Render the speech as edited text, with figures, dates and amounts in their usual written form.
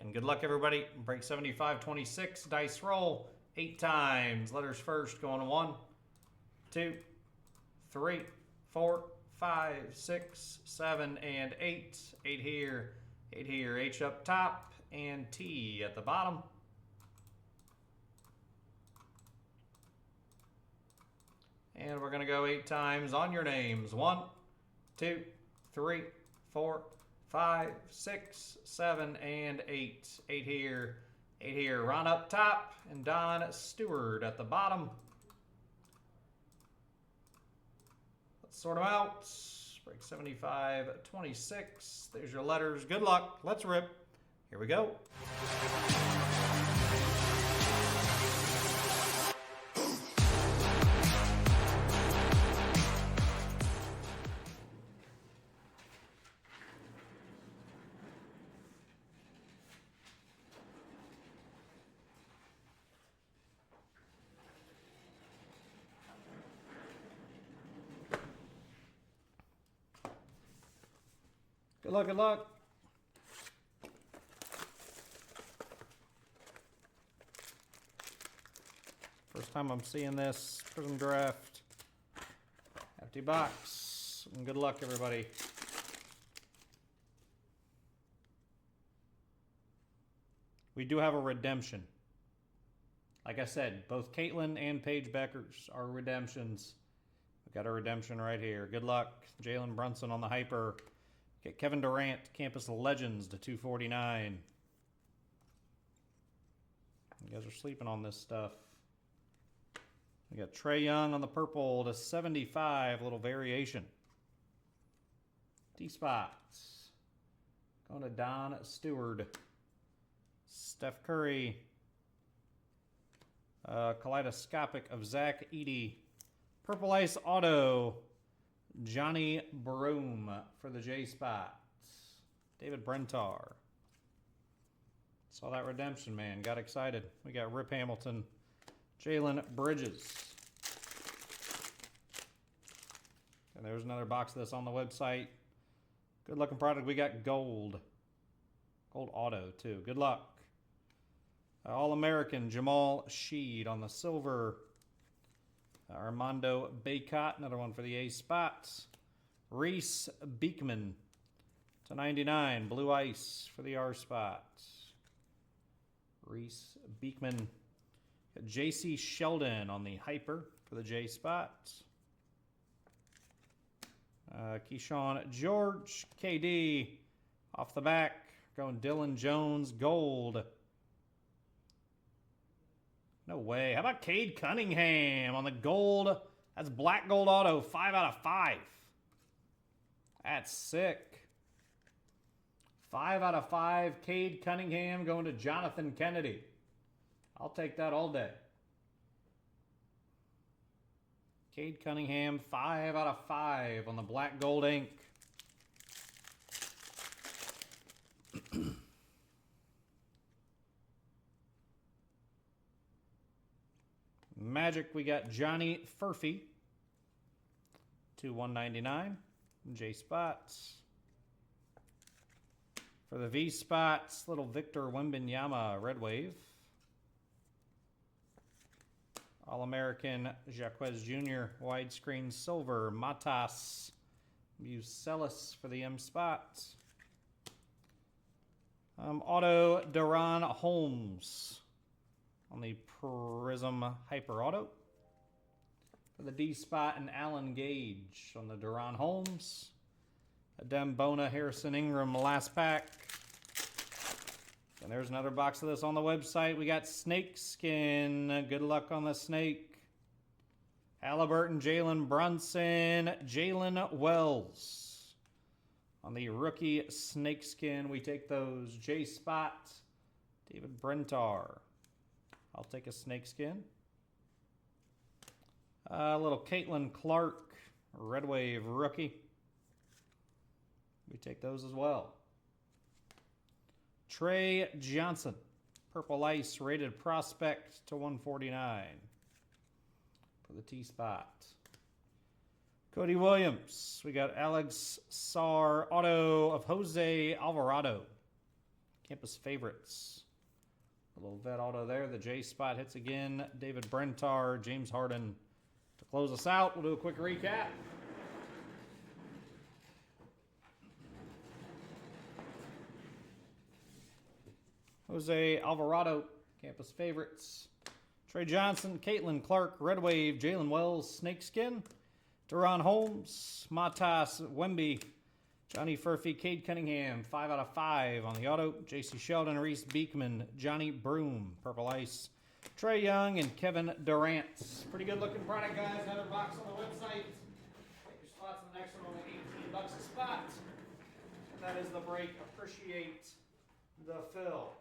And good luck, everybody. Break 7526, dice roll 8 times. Letters first, going 1, 2, 3, 4, 5, 6, 7, and 8. 8 here, 8 here. H up top, and T at the bottom. And we're going to go 8 times on your names. 1, 2, 3, 4, 5, 6, 7, and 8. 8 here, 8 here. Ron up top, and Don Stewart at the bottom. Let's sort them out. Break 7526. There's your letters. Good luck. Let's rip. Here we go. Good luck, good luck. First time I'm seeing this Prizm draft. Empty box. And good luck, everybody. We do have a redemption. Like I said, both Caitlin and Paige Beckers are redemptions. We've got a redemption right here. Good luck. Jalen Brunson on the hyper. Get Kevin Durant, Campus Legends to 249. You guys are sleeping on this stuff. We got Trae Young on the purple to 75, a little variation. T-spots. Going to Don Stewart. Steph Curry. Kaleidoscopic of Zach Edey. Purple Ice Auto. Johnny Broome for the J-spots. David Brentar. Saw that redemption, man. Got excited. We got Rip Hamilton. Jalen Bridges. And there's another box of this on the website. Good looking product. We got gold. Gold auto, too. Good luck. All-American Jamal Sheed on the silver. Armando Baycott, another one for the A spots. Reese Beekman to 99, Blue Ice for the R spots. Reese Beekman. J.C. Sheldon on the hyper for the J spots. Keyshawn George, KD off the back. Going Dylan Jones, gold. No way. How about Cade Cunningham on the gold? That's black gold auto, 5 out of 5. That's sick. 5 out of 5. Cade Cunningham going to Jonathan Kennedy. I'll take that all day. Cade Cunningham, 5 out of 5 on the black gold ink. Magic, we got Johnny Furphy to 199. J spots. For the V spots, little Victor Wembanyama Red Wave. All-American Jacquez Jr. Widescreen silver. Matas Bucelis for the M spots. Auto Deron Holmes on the Prizm Hyper Auto. For the D spot, and Allen Gage on the Deron Holmes. Adem Bona, Harrison Ingram, last pack. And there's another box of this on the website. We got Snake Skin. Good luck on the snake. Halliburton, Jalen Brunson, Jalen Wells. On the rookie Snake Skin, we take those. J Spot, David Brentar. I'll take a snake skin. A little Caitlin Clark, Red Wave rookie. We take those as well. Trey Johnson, Purple Ice rated prospect to 149 for the T-spot. Cody Williams. We got Alex Sarr auto of Jose Alvarado. Campus favorites. A little vet auto there. The J spot hits again. David Brentar, James Harden. To close us out, we'll do a quick recap. Jose Alvarado, campus favorites. Trey Johnson, Caitlin Clark, Red Wave, Jalen Wells, Snakeskin. Duran Holmes, Matas Wemby, Johnny Furphy, Cade Cunningham, 5 out of 5 on the auto. J.C. Sheldon, Reese Beekman, Johnny Broom, Purple Ice. Trey Young and Kevin Durant. Pretty good looking product, guys. Another box on the website. Take your spots on the next one, only $18 a spot. And that is the break. Appreciate the fill.